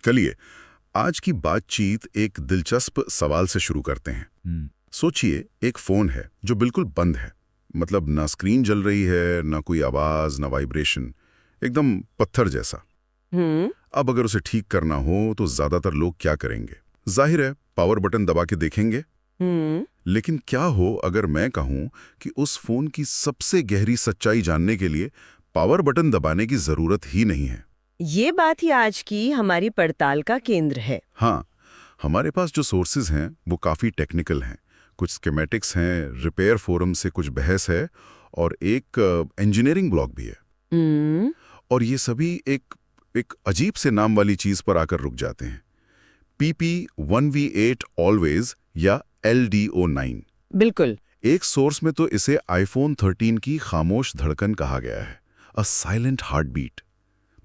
चलिए, आज की बातचीत एक दिलचस्प सवाल से शुरू करते हैं। सोचिए, एक फोन है जो बिल्कुल बंद है, मतलब ना स्क्रीन जल रही है, ना कोई आवाज, ना वाइब्रेशन, एकदम पत्थर जैसा। हम्म अब अगर उसे ठीक करना हो तो ज्यादातर लोग क्या करेंगे? जाहिर है, पावर बटन दबा के देखेंगे। हम्म लेकिन क्या हो अगर मैं कहूं कि उस फोन की सबसे गहरी सच्चाई जानने के लिए पावर बटन दबाने की जरूरत ही नहीं है? ये बात ही आज की हमारी पड़ताल का केंद्र है। हाँ, हमारे पास जो सोर्सेज हैं वो काफ़ी टेक्निकल हैं। कुछ स्कीमेटिक्स हैं, रिपेयर फोरम से कुछ बहस है और एक इंजीनियरिंग ब्लॉग भी है। हम्म और ये सभी एक अजीब से नाम वाली चीज़ पर आकर रुक जाते हैं। PP1V8 ऑलवेज या LDO9। बिल्कुल। एक सोर्स में तो इसे आईफोन 13 की खामोश धड़कन कहा गया है, अ साइलेंट हार्ट बीट।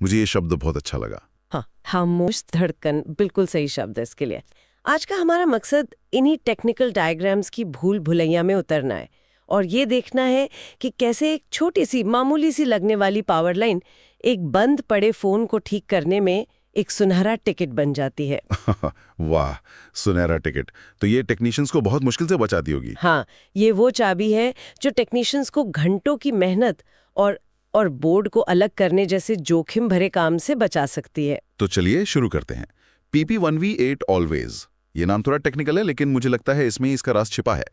मुझे ये शब्द बहुत अच्छा लगा। हाँ, खामोश धड़कन बिल्कुल सही शब्द है इसके लिए। आज का हमारा मकसद इन्हीं टेक्निकल डायग्राम्स की भूल भुलैया में उतरना है और ये देखना है कि कैसे एक छोटी सी मामूली सी लगने वाली पावर लाइन एक बंद पड़े फोन को ठीक करने में एक सुनहरा टिकट बन जाती है। वाह, सुनहरा टिकट! तो ये टेक्नीशियंस को बहुत मुश्किल से बचाती होगी। हाँ, ये वो चाबी है जो टेक्नीशियंस को घंटों की मेहनत और बोर्ड को अलग करने जैसे जोखिम भरे काम से बचा सकती है। तो चलिए शुरू करते हैं। PP1V8 ऑलवेज, ये नाम थोड़ा टेक्निकल है लेकिन मुझे लगता है इसमें ही इसका राज छिपा है।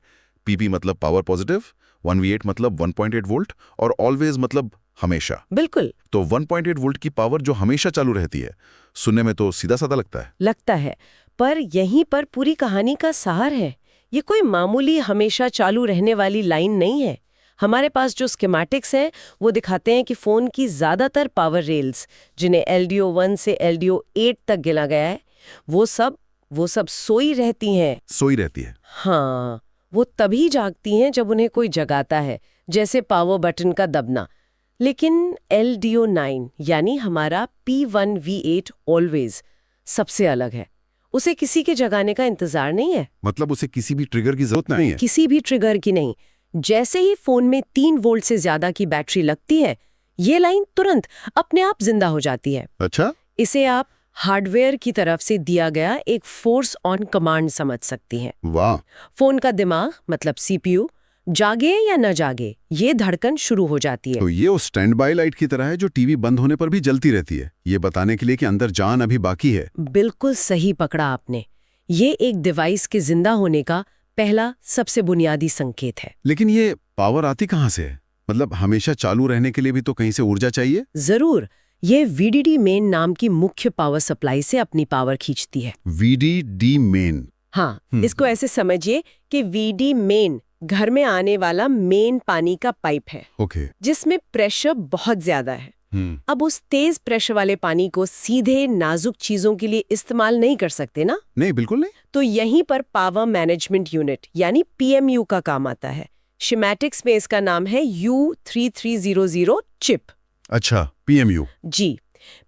PP मतलब पावर पॉजिटिव, 1V8 मतलब 1.8 वोल्ट और ऑलवेज मतलब हमेशा। बिल्कुल तो 1.8 वोल्ट की पावर जो हमेशा चालू रहती है, सुनने में तो सीधा साधा लगता है, पर यहीं पर पूरी कहानी का सार है। ये कोई मामूली हमेशा चालू रहने वाली लाइन नहीं है। हमारे पास जो स्कीमेटिक्स हैं वो दिखाते हैं कि फोन की ज्यादातर पावर रेल्स, जिन्हें LDO1 से LDO8 तक गिना गया है, वो सब सोई रहती हैं। सोई रहती है। हाँ, वो तभी जागती हैं जब उन्हें कोई जगाता है, जैसे पावर बटन का दबना। लेकिन LDO9 यानी हमारा P1V8 ऑलवेज सबसे अलग है। उसे किसी के जगाने का इंतजार नहीं है, मतलब उसे किसी भी ट्रिगर की जरूरत नहीं है। किसी भी ट्रिगर की नहीं। जैसे ही फोन में 3 वोल्ट से ज्यादा की बैटरी लगती है, ये लाइन तुरंत अपने आप जिंदा हो जाती है। अच्छा। इसे आप हार्डवेयर की तरफ से दिया गया एक फोर्स ऑन कमांड समझ सकती हैं। वाह। फोन का दिमाग मतलब CPU जागे या न जागे, ये धड़कन शुरू हो जाती है। तो ये उस स्टैंड बाय लाइट की तरह है जो टीवी बंद होने पर भी जलती रहती है, ये बताने के लिए कि अंदर जान अभी बाकी है। बिल्कुल सही पकड़ा आपने। ये एक डिवाइस के जिंदा होने का पहला सबसे बुनियादी संकेत है। लेकिन ये पावर आती कहाँ से है? मतलब हमेशा चालू रहने के लिए भी तो कहीं से ऊर्जा चाहिए। जरूर, ये VDD मेन नाम की मुख्य पावर सप्लाई से अपनी पावर खींचती है। VDD main. हाँ, इसको ऐसे समझिए कि VD मेन घर में आने वाला मेन पानी का पाइप है, ओके। जिसमें प्रेशर बहुत ज्यादा है। अब उस तेज प्रेशर वाले पानी को सीधे नाजुक चीजों के लिए इस्तेमाल नहीं कर सकते ना। नहीं, बिल्कुल नहीं। तो यहीं पर पावर मैनेजमेंट यूनिट यानी PMU का काम आता है। शिमेटिक्स में इसका नाम है U3300 चिप। अच्छा, PMU। जी,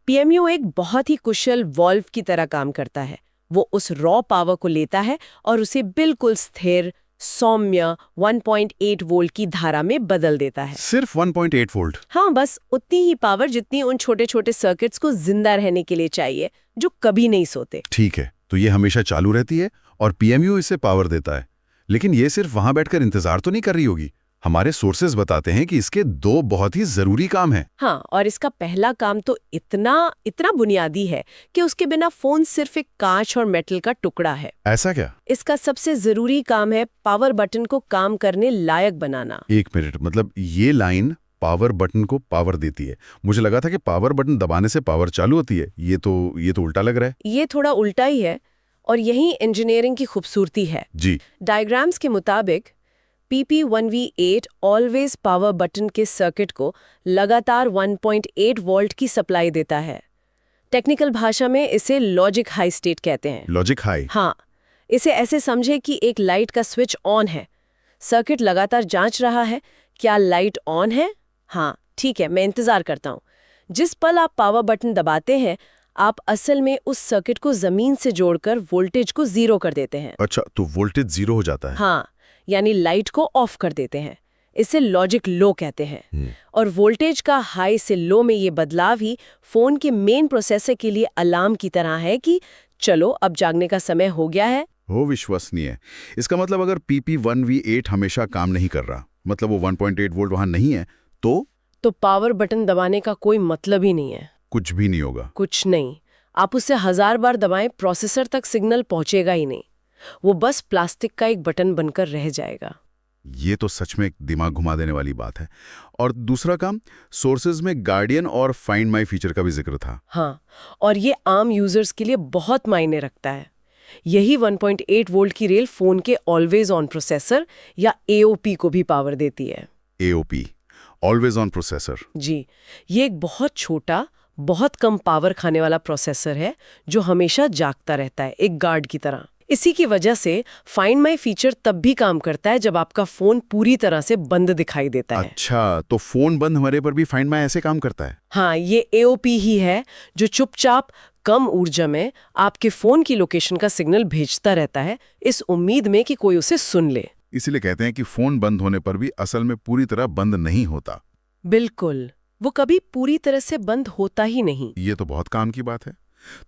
PMU एक बहुत ही कुशल वॉल्व की तरह काम करता है। वो उस रॉ पावर को लेता है और उसे बिल्कुल स्थिर सौम्य 1.8 वोल्ट की धारा में बदल देता है। सिर्फ 1.8 वोल्ट? हाँ, बस उतनी ही पावर जितनी उन छोटे छोटे सर्किट्स को जिंदा रहने के लिए चाहिए, जो कभी नहीं सोते। ठीक है, तो ये हमेशा चालू रहती है और PMU इसे पावर देता है। लेकिन ये सिर्फ वहां बैठकर इंतजार तो नहीं कर रही होगी। हमारे सोर्सेज बताते हैं कि इसके 2 बहुत ही जरूरी काम हैं। हाँ, और इसका पहला काम तो इतना इतना बुनियादी है कि उसके बिना फोन सिर्फ एक कांच और मेटल का टुकड़ा है। ऐसा क्या? इसका सबसे जरूरी काम है पावर बटन को काम करने लायक बनाना। 1 मिनट, मतलब ये लाइन पावर बटन को पावर देती है? मुझे लगा था कि पावर बटन दबाने से पावर चालू होती है। ये तो उल्टा लग रहा है। ये थोड़ा उल्टा ही है और यही इंजीनियरिंग की खूबसूरती है। जी। डायग्राम्स के मुताबिक PP1V8 ऑलवेज पावर बटन के सर्किट को लगातार 1.8 वोल्ट की सप्लाई देता है। टेक्निकल भाषा में इसे लॉजिक हाई स्टेट कहते हैं। Logic high? हाँ, इसे ऐसे समझे कि एक लाइट का स्विच ऑन है। सर्किट लगातार जांच रहा है, क्या लाइट ऑन है? हाँ, ठीक है, मैं इंतजार करता हूँ। जिस पल आप पावर बटन दबाते हैं, आप असल में उस सर्किट को जमीन से जोड़कर वोल्टेज को 0 कर देते हैं। अच्छा, तो वोल्टेज 0 हो जाता है? हाँ, यानी लाइट को ऑफ कर देते हैं। इसे लॉजिक लो कहते हैं। और वोल्टेज का हाई से लो में ये बदलाव ही फोन के मेन प्रोसेसर के लिए अलार्म की तरह है कि चलो अब जागने का समय हो गया है। हो विश्वसनीय। इसका मतलब अगर PP1V8 हमेशा काम नहीं कर रहा, मतलब वो 1.8 वोल्ट वहां नहीं है, तो पावर बटन दबाने का कोई मतलब ही नहीं है। कुछ भी नहीं होगा। कुछ नहीं। आप उसे 1000 बार दबाएं, प्रोसेसर तक सिग्नल पहुंचेगा ही नहीं। वो बस प्लास्टिक का एक बटन बनकर रह जाएगा। ये तो सच में एक दिमाग घुमा देने वाली बात है। और दूसरा काम, सोर्सेज में गार्डियन और फाइंड माई फीचर का भी जिक्र था। हाँ, और ये आम यूजर्स के लिए बहुत मायने रखता है। यही 1.8 वोल्ट की रेल फोन के ऑलवेज ऑन प्रोसेसर या AOP को भी पावर देती है। AOP, always on processor. जी, ये एक बहुत छोटा, बहुत कम पावर खाने वाला प्रोसेसर है जो हमेशा जागता रहता है, एक गार्ड की तरह। इसी की वजह से फाइंड माई फीचर तब भी काम करता है जब आपका फोन पूरी तरह से बंद दिखाई देता है। अच्छा, तो फोन बंद होने पर भी फाइंड माई ऐसे काम करता है? हाँ, ये AOP ही है जो चुपचाप कम ऊर्जा में आपके फोन की लोकेशन का सिग्नल भेजता रहता है, इस उम्मीद में कि कोई उसे सुन ले। इसीलिए कहते हैं कि फोन बंद होने पर भी असल में पूरी तरह बंद नहीं होता। बिल्कुल, वो कभी पूरी तरह से बंद होता ही नहीं। ये तो बहुत काम की बात है।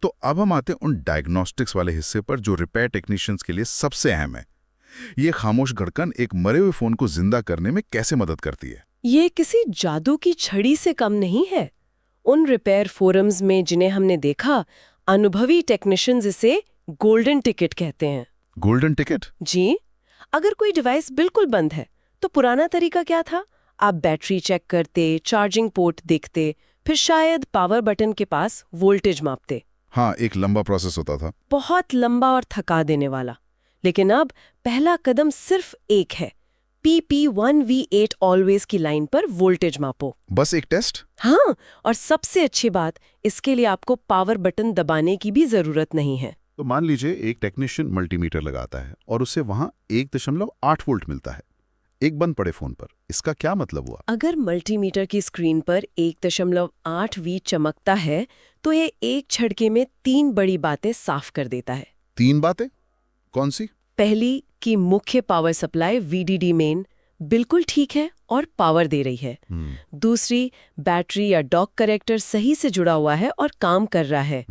तो अब हम आते हैं उन डायग्नोस्टिक्स वाले हिस्से पर जो रिपेयर टेक्नीशियंस के लिए सबसे अहम है। ये खामोश धड़कन एक मरे हुए फोन को जिंदा करने में कैसे मदद करती है? ये किसी जादू की छड़ी से कम नहीं है। उन रिपेयर फोरम्स में जिन्हें हमने देखा, अनुभवी टेक्नीशियंस इसे गोल्डन टिकट कहते हैं। Golden ticket? जी, अगर कोई डिवाइस बिल्कुल बंद है तो पुराना तरीका क्या था? आप बैटरी चेक करते, चार्जिंग पोर्ट देखते, फिर शायद पावर बटन के पास वोल्टेज मापते। हाँ, एक लंबा प्रोसेस होता था। बहुत लंबा और थका देने वाला। लेकिन अब पहला कदम सिर्फ एक है, PP1V8 ऑलवेज की लाइन पर वोल्टेज मापो। बस एक टेस्ट? हाँ, और सबसे अच्छी बात, इसके लिए आपको पावर बटन दबाने की भी जरूरत नहीं है। तो मान लीजिए एक टेक्नीशियन मल्टीमीटर लगाता है और उसे वहां 1.8 वोल्ट मिलता है एक बंद पड़े फोन पर। इसका क्या मतलब हुआ? अगर मल्टीमीटर की स्क्रीन पर 1.8V चमकता है तो ये एक झटके में 3 बड़ी बातें साफ कर देता है। 3 बातें? कौन सी? पहली कि मुख्य पावर सप्लाई VDD मेन बिल्कुल ठीक है और पावर दे रही है। दूसरी, बैटरी या डॉक कनेक्टर सही से जुड़ा हुआ है और काम कर रहा है।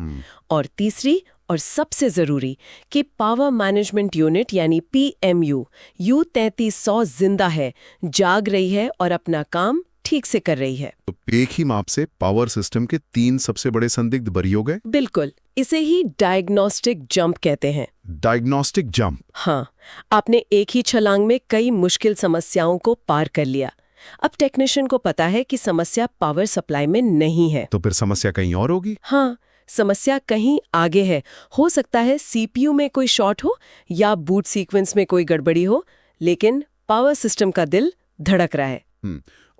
और तीसरी और सबसे जरूरी कि पावर मैनेजमेंट यूनिट यानी PMU U3300 जिंदा है, जाग रही है और अपना काम ठीक से कर रही है। तो एक ही माप से पावर सिस्टम के 3 सबसे बड़े संदिग्ध बरी हो गए। बिल्कुल, इसे ही डायग्नोस्टिक जंप कहते हैं। Diagnostic jump? हाँ, आपने एक ही छलांग में कई मुश्किल समस्याओं को पार कर लिया। अब टेक्नीशियन को पता है कि समस्या पावर सप्लाई में नहीं है। तो फिर समस्या कहीं और होगी? हाँ, समस्या कहीं आगे है। हो सकता है CPU में कोई शॉर्ट हो या बूट सीक्वेंस में कोई गड़बड़ी हो, लेकिन पावर सिस्टम का दिल धड़क रहा है।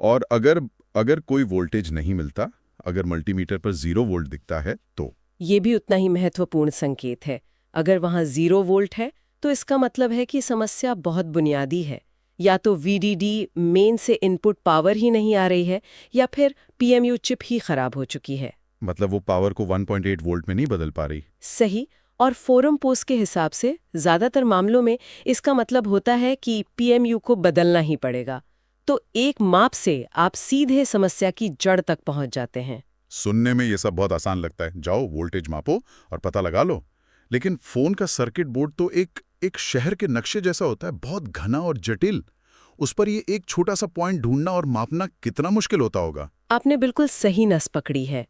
और अगर कोई वोल्टेज नहीं मिलता, अगर मल्टीमीटर पर 0 वोल्ट दिखता है तो? ये भी उतना ही महत्वपूर्ण संकेत है। अगर वहां 0 वोल्ट है तो इसका मतलब है कि समस्या बहुत बुनियादी है। या तो VDD मेन से इनपुट पावर ही नहीं आ रही है या फिर PMU चिप ही खराब हो चुकी है। मतलब वो पावर को 1.8 वोल्ट में नहीं बदल पा रही। सही। और फोरम पोस्ट के हिसाब से ज्यादातर मामलों में इसका मतलब होता है कि PMU को बदलना ही पड़ेगा। तो एक माप से आप सीधे समस्या की जड़ तक पहुंच जाते हैं। सुनने में ये सब बहुत आसान लगता है, जाओ वोल्टेज मापो और पता लगा लो। लेकिन फोन का सर्किट बोर्ड तो एक शहर के नक्शे जैसा होता है, बहुत घना और जटिल। उस पर ये एक छोटा सा पॉइंट ढूंढना और मापना कितना मुश्किल होता होगा। आपने बिल्कुल सही नस पकड़ी है।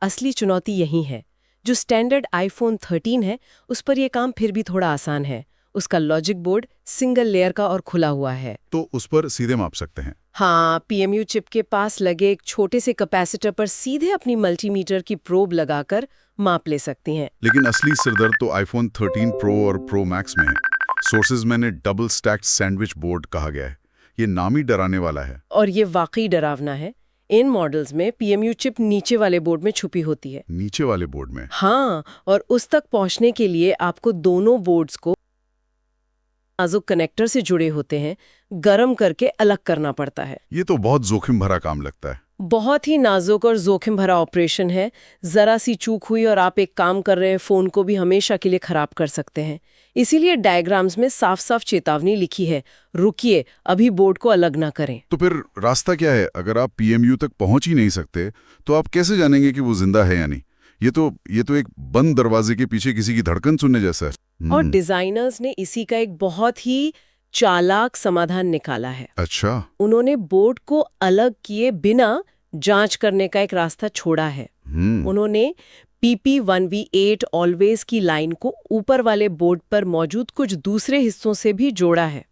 असली चुनौती यही है। जो स्टैंडर्ड iPhone 13 है उस पर यह काम फिर भी थोड़ा आसान है। उसका लॉजिक बोर्ड सिंगल लेयर का और खुला हुआ है, तो उस पर सीधे माप सकते हैं। हाँ, PMU चिप के पास लगे एक छोटे से कैपेसिटर पर सीधे अपनी मल्टीमीटर की प्रोब लगाकर माप ले सकती हैं। लेकिन असली सिरदर्द तो iPhone 13 Pro और Pro Max में है। सोर्सेज में ने डबल स्टैक्ड सैंडविच बोर्ड कहा गया है। ये नाम ही डराने वाला है। और ये वाकई डरावना है। इन मॉडल्स में PMU चिप नीचे वाले बोर्ड में छुपी होती है। नीचे वाले बोर्ड में? हाँ, और उस तक पहुंचने के लिए आपको दोनों बोर्ड्स को नाजुक कनेक्टर से जुड़े होते हैं गर्म करके अलग करना पड़ता है। ये तो बहुत जोखिम भरा काम लगता है। बहुत ही नाजुक और जोखिम भरा ऑपरेशन है। जरा सी चूक हुई और आप एक काम कर रहे फोन को भी हमेशा के लिए खराब कर सकते हैं। इसीलिए डायग्राम्स में साफ साफ चेतावनी लिखी है, रुकिए, अभी बोर्ड को अलग ना करें। तो फिर रास्ता क्या है? अगर आप पीएमयू तक पहुंच ही नहीं सकते तो आप कैसे जानेंगे कि वो जिंदा है या नहीं? ये तो एक बंद दरवाजे के पीछे किसी की धड़कन सुनने जैसा है। और डिजाइनर्स ने इसी का एक बहुत ही चालाक समाधान निकाला है। अच्छा। उन्होंने बोर्ड को अलग किए बिना जांच करने का एक रास्ता छोड़ा है। उन्होंने PP1V8 ऑलवेज की लाइन को ऊपर वाले बोर्ड पर मौजूद कुछ दूसरे हिस्सों से भी जोड़ा है।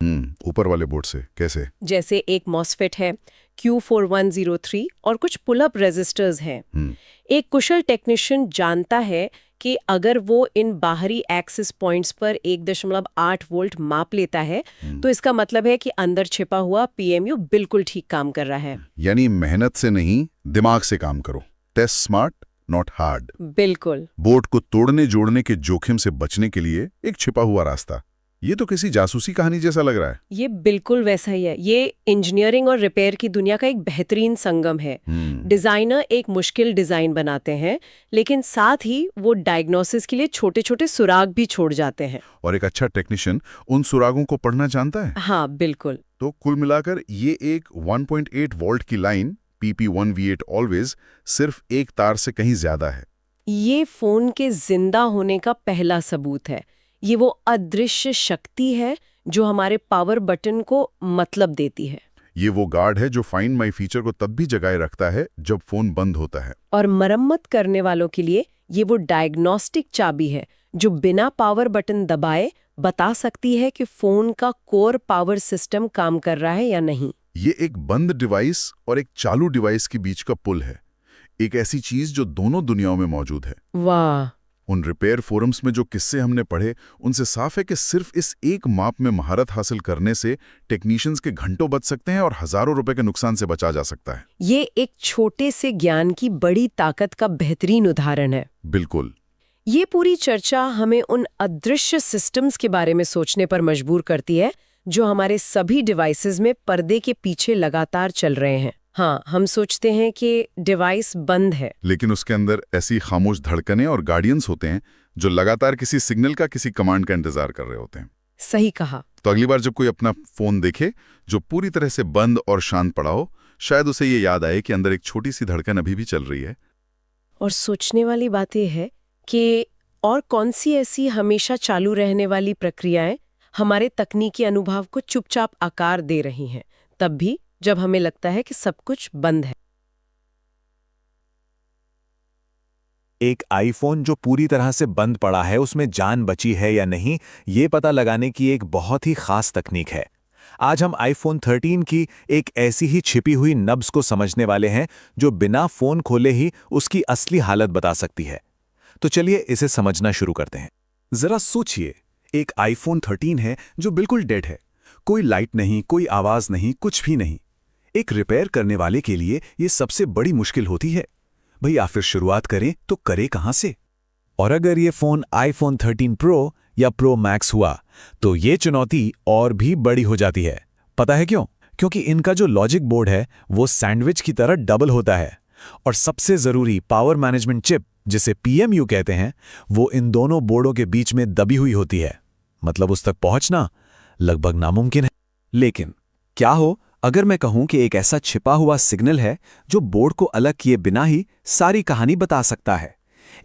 ऊपर वाले बोर्ड से कैसे? जैसे एक मॉसफेट है Q4103 और कुछ पुल अप रेजिस्टर्स हैं। एक कुशल टेक्नीशियन जानता है कि अगर वो इन बाहरी एक्सेस पॉइंट्स पर 1.8 वोल्ट माप लेता है तो इसका मतलब है कि अंदर छिपा हुआ पीएमयू बिल्कुल ठीक काम कर रहा है। यानी मेहनत से नहीं, दिमाग से काम करो। Test smart not hard. बिल्कुल। बोर्ड को तोड़ने जोड़ने के जोखिम से बचने के लिए एक छिपा हुआ रास्ता। ये तो किसी जासूसी कहानी जैसा लग रहा है। ये बिल्कुल वैसा ही है। ये इंजीनियरिंग और रिपेयर की दुनिया का एक बेहतरीन संगम है। डिजाइनर एक मुश्किल डिजाइन बनाते हैं, लेकिन साथ ही वो डायग्नोसिस के लिए छोटे छोटे सुराग भी छोड़ जाते हैं। और एक अच्छा टेक्नीशियन उन सुरागों को पढ़ना जानता है। हाँ बिल्कुल। तो कुल मिलाकर ये एक 1.8 वोल्ट की लाइन PP1V8 ऑलवेज सिर्फ एक तार से कहीं ज्यादा है। ये फोन के जिंदा होने का पहला सबूत है। ये वो अदृश्य शक्ति है जो हमारे पावर बटन को मतलब देती है। ये वो गार्ड है जो फाइंड माई फीचर को तब भी जगाए रखता है जब फोन बंद होता है। और मरम्मत करने वालों के लिए ये वो डायग्नोस्टिक चाबी है जो बिना पावर बटन दबाए बता सकती है कि फोन का कोर पावर सिस्टम काम कर रहा है या नहीं। ये एक बंद डिवाइस और एक चालू डिवाइस के बीच का पुल है। एक ऐसी चीज जो दोनों दुनियाओं में मौजूद है। वाह। उन रिपेयर फोरम्स में जो किस्से हमने पढ़े, उनसे साफ है कि सिर्फ इस एक माप में महारत हासिल करने से टेक्नीशियंस के घंटों बच सकते हैं और हजारों रुपए के नुकसान से बचा जा सकता है। ये एक छोटे से ज्ञान की बड़ी ताकत का बेहतरीन उदाहरण है। बिल्कुल। ये पूरी चर्चा हमें उन अदृश्य सिस्टम्स के बारे में सोचने पर मजबूर करती है जो हमारे सभी डिवाइसेस में पर्दे के पीछे लगातार चल रहे हैं। हाँ, हम सोचते हैं कि डिवाइस बंद है, लेकिन उसके अंदर ऐसी खामोश धड़कनें और गार्डियंस होते हैं जो लगातार किसी सिग्नल का, किसी कमांड का इंतजार कर रहे होते हैं। सही कहा। तो अगली बार जब कोई अपना फोन देखे जो पूरी तरह से बंद और शांत पड़ा हो, शायद उसे ये याद आए कि अंदर एक छोटी सी धड़कन अभी भी चल रही है। और सोचने वाली बात यह है कि और कौन सी ऐसी हमेशा चालू रहने वाली प्रक्रियाएं हमारे तकनीकी अनुभव को चुपचाप आकार दे रही हैं, तब भी जब हमें लगता है कि सब कुछ बंद है। एक आईफोन जो पूरी तरह से बंद पड़ा है, उसमें जान बची है या नहीं, ये पता लगाने की एक बहुत ही खास तकनीक है। आज हम आईफोन 13 की एक ऐसी ही छिपी हुई नब्ज को समझने वाले हैं जो बिना फोन खोले ही उसकी असली हालत बता सकती है। तो चलिए इसे समझना शुरू करते हैं। जरा सोचिए, एक आईफोन 13 है जो बिल्कुल डेड है। कोई लाइट नहीं, कोई आवाज नहीं, कुछ भी नहीं। एक रिपेयर करने वाले के लिए ये सबसे बड़ी मुश्किल होती है। भैया फिर शुरुआत करें तो करे कहां से? और अगर ये फोन आईफोन 13 प्रो या प्रो मैक्स हुआ तो ये चुनौती और भी बड़ी हो जाती है। पता है क्यों? क्योंकि इनका जो लॉजिक बोर्ड है वो सैंडविच की तरह डबल होता है। और सबसे जरूरी पावर मैनेजमेंट चिप, जिसे पीएमयू कहते हैं, वो इन दोनों बोर्डों के बीच में दबी हुई होती है। मतलब उस तक पहुंचना लगभग नामुमकिन है। लेकिन क्या हो अगर मैं कहूं कि एक ऐसा छिपा हुआ सिग्नल है जो बोर्ड को अलग किए बिना ही सारी कहानी बता सकता है।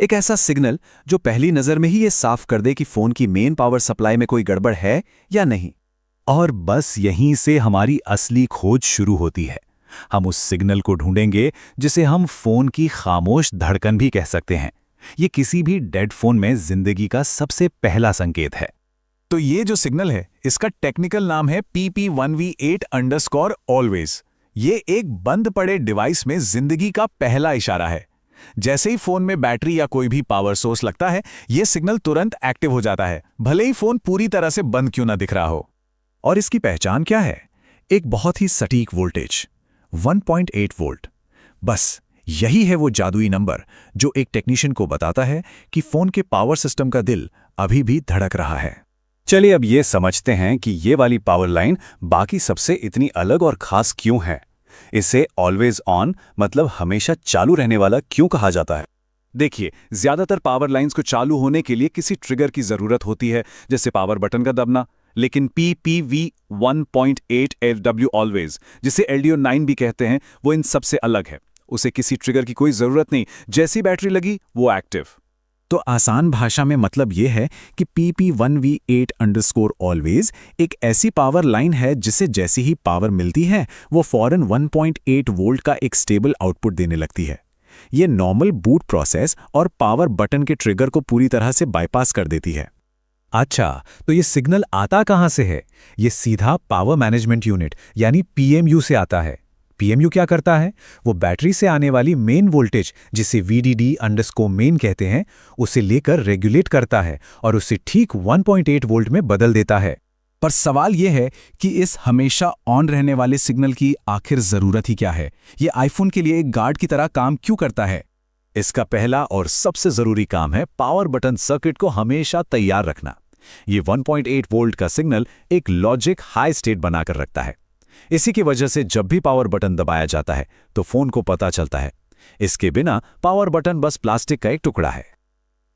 एक ऐसा सिग्नल जो पहली नजर में ही ये साफ कर दे कि फोन की मेन पावर सप्लाई में कोई गड़बड़ है या नहीं। और बस यहीं से हमारी असली खोज शुरू होती है। हम उस सिग्नल को ढूंढेंगे जिसे हम फोन की खामोश धड़कन भी कह सकते हैं। ये किसी भी डेड फोन में जिंदगी का सबसे पहला संकेत है। तो ये जो सिग्नल है, इसका टेक्निकल नाम है PP1V8_always। ये एक बंद पड़े डिवाइस में जिंदगी का पहला इशारा है। जैसे ही फोन में बैटरी या कोई भी पावर सोर्स लगता है, ये सिग्नल तुरंत एक्टिव हो जाता है, भले ही फोन पूरी तरह से बंद क्यों ना दिख रहा हो। और इसकी पहचान क्या है? एक बहुत ही सटीक वोल्टेज, 1.8 वोल्ट। बस यही है वो जादुई नंबर जो एक टेक्नीशियन को बताता है कि फोन के पावर सिस्टम का दिल अभी भी धड़क रहा है। चलिए अब ये समझते हैं कि ये वाली पावर लाइन बाकी सबसे इतनी अलग और खास क्यों है। इसे ऑलवेज ऑन मतलब हमेशा चालू रहने वाला क्यों कहा जाता है? देखिए, ज्यादातर पावर लाइंस को चालू होने के लिए किसी ट्रिगर की जरूरत होती है, जैसे पावर बटन का दबना। लेकिन PPV 1.8 FW ऑलवेज, जिसे LDO 9 भी कहते हैं, वो इन सबसे अलग है। उसे किसी ट्रिगर की कोई जरूरत नहीं, जैसी बैटरी लगी वो एक्टिव। तो आसान भाषा में मतलब ये है कि PP1V8_always एक ऐसी पावर लाइन है जिसे जैसी ही पावर मिलती है वो फौरन 1.8 वोल्ट का एक स्टेबल आउटपुट देने लगती है। ये नॉर्मल बूट प्रोसेस और पावर बटन के ट्रिगर को पूरी तरह से बाईपास कर देती है। अच्छा, तो ये सिग्नल आता कहाँ से है? ये सीधा पावर मैनेजमेंट यूनिट यानी PMU से आता है। PMU क्या करता है? वो बैटरी से आने वाली मेन वोल्टेज, जिसे VDD_main कहते हैं, उसे लेकर रेगुलेट करता है और उसे ठीक 1.8 वोल्ट में बदल देता है। पर सवाल यह है कि इस हमेशा ऑन रहने वाले सिग्नल की आखिर जरूरत ही क्या है? ये आईफोन के लिए एक गार्ड की तरह काम क्यों करता है? इसका पहला और सबसे जरूरी काम है पावर बटन सर्किट को हमेशा तैयार रखना। ये 1.8 वोल्ट का सिग्नल एक लॉजिक हाई स्टेट बनाकर रखता है। इसी की वजह से जब भी पावर बटन दबाया जाता है तो फोन को पता चलता है। इसके बिना पावर बटन बस प्लास्टिक का एक टुकड़ा है।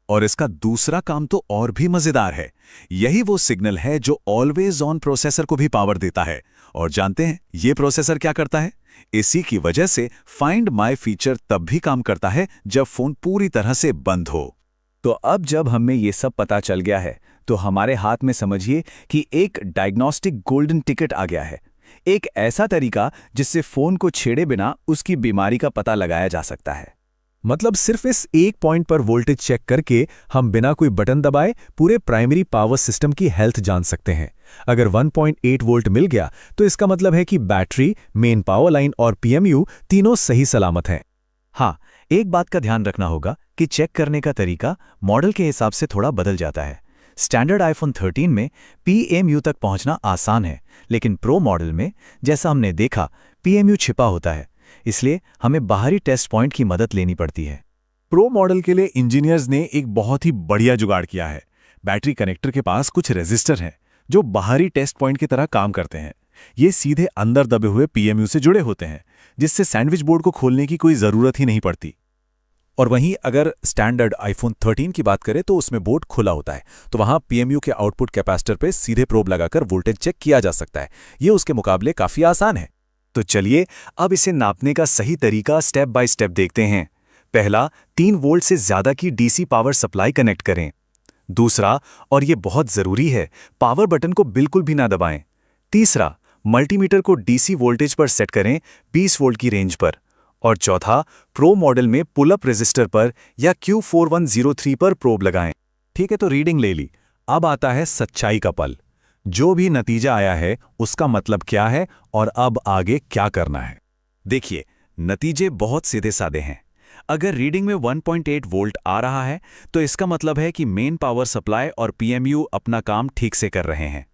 और इसका दूसरा काम तो और भी मजेदार है। यही वो सिग्नल है जो ऑलवेज ऑन प्रोसेसर को भी पावर देता है। और जानते हैं ये प्रोसेसर क्या करता है? इसी की वजह से फाइंड माई फीचर तब भी काम करता है जब फोन पूरी तरह से बंद हो। तो अब जब हमें ये सब पता चल गया है तो हमारे हाथ में समझिए कि एक डायग्नोस्टिक गोल्डन टिकट आ गया है। एक ऐसा तरीका जिससे फोन को छेड़े बिना उसकी बीमारी का पता लगाया जा सकता है। मतलब सिर्फ इस एक पॉइंट पर वोल्टेज चेक करके हम बिना कोई बटन दबाए पूरे प्राइमरी पावर सिस्टम की हेल्थ जान सकते हैं। अगर 1.8 वोल्ट मिल गया तो इसका मतलब है कि बैटरी, मेन पावर लाइन और PMU तीनों सही सलामत हैं। हाँ, एक बात का ध्यान रखना होगा कि चेक करने का तरीका मॉडल के हिसाब से थोड़ा बदल जाता है। स्टैंडर्ड आईफोन 13 में PMU तक पहुंचना आसान है, लेकिन प्रो मॉडल में, जैसा हमने देखा, PMU छिपा होता है। इसलिए हमें बाहरी टेस्ट पॉइंट की मदद लेनी पड़ती है। प्रो मॉडल के लिए इंजीनियर्स ने एक बहुत ही बढ़िया जुगाड़ किया है। बैटरी कनेक्टर के पास कुछ रेजिस्टर हैं जो बाहरी टेस्ट पॉइंट की तरह काम करते हैं। ये सीधे अंदर दबे हुए PMU से जुड़े होते हैं, जिससे सैंडविच बोर्ड को खोलने की कोई जरूरत ही नहीं पड़ती। और वहीं अगर स्टैंडर्ड आईफोन 13 की बात करें तो उसमें बोर्ड खुला होता है, तो वहां PMU के आउटपुट कैपेसिटर पे सीधे प्रोब लगाकर वोल्टेज चेक किया जा सकता है। ये उसके मुकाबले काफी आसान है। तो चलिए अब इसे नापने का सही तरीका स्टेप बाय स्टेप देखते हैं। पहला, 3 वोल्ट से ज्यादा की DC पावर सप्लाई कनेक्ट करें। दूसरा, और ये बहुत जरूरी है, पावर बटन को बिल्कुल भी ना दबाएं। तीसरा, मल्टीमीटर को DC वोल्टेज पर सेट करें 20 वोल्ट की रेंज पर। और चौथा, प्रो मॉडल में पुल अप रेजिस्टर पर या Q4103 पर प्रोब लगाएं। ठीक है, तो रीडिंग ले ली। अब आता है सच्चाई का पल। जो भी नतीजा आया है उसका मतलब क्या है और अब आगे क्या करना है? देखिए, नतीजे बहुत सीधे साधे हैं। अगर रीडिंग में 1.8 वोल्ट आ रहा है तो इसका मतलब है कि मेन पावर सप्लाई और PMU अपना काम ठीक से कर रहे हैं।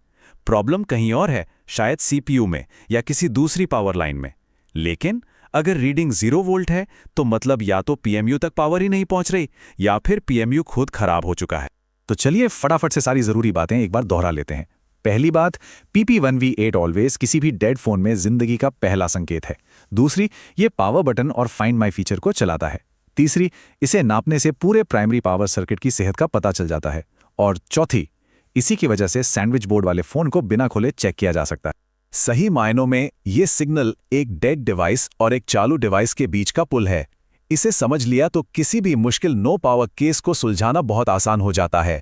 प्रॉब्लम कहीं और है, शायद CPU में या किसी दूसरी पावर लाइन में। लेकिन अगर रीडिंग 0 वोल्ट है तो मतलब या तो PMU तक पावर ही नहीं पहुंच रही या फिर PMU खुद खराब हो चुका है। तो चलिए फटाफट से सारी जरूरी बातें एक बार दोहरा लेते हैं। पहली बात, PP1V8 ऑलवेज किसी भी डेड फोन में जिंदगी का पहला संकेत है। दूसरी, ये पावर बटन और फाइंड माई फीचर को चलाता है। तीसरी, इसे नापने से पूरे प्राइमरी पावर सर्किट की सेहत का पता चल जाता है। और चौथी, इसी की वजह से सैंडविच बोर्ड वाले फोन को बिना खोले चेक किया जा सकता है। सही मायनों में ये सिग्नल एक डेड डिवाइस और एक चालू डिवाइस के बीच का पुल है। इसे समझ लिया तो किसी भी मुश्किल नो पावर केस को सुलझाना बहुत आसान हो जाता है।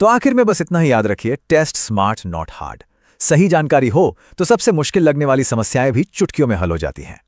तो आखिर में बस इतना ही याद रखिए, टेस्ट स्मार्ट नॉट हार्ड। सही जानकारी हो तो सबसे मुश्किल लगने वाली समस्याएं भी चुटकियों में हल हो जाती हैं।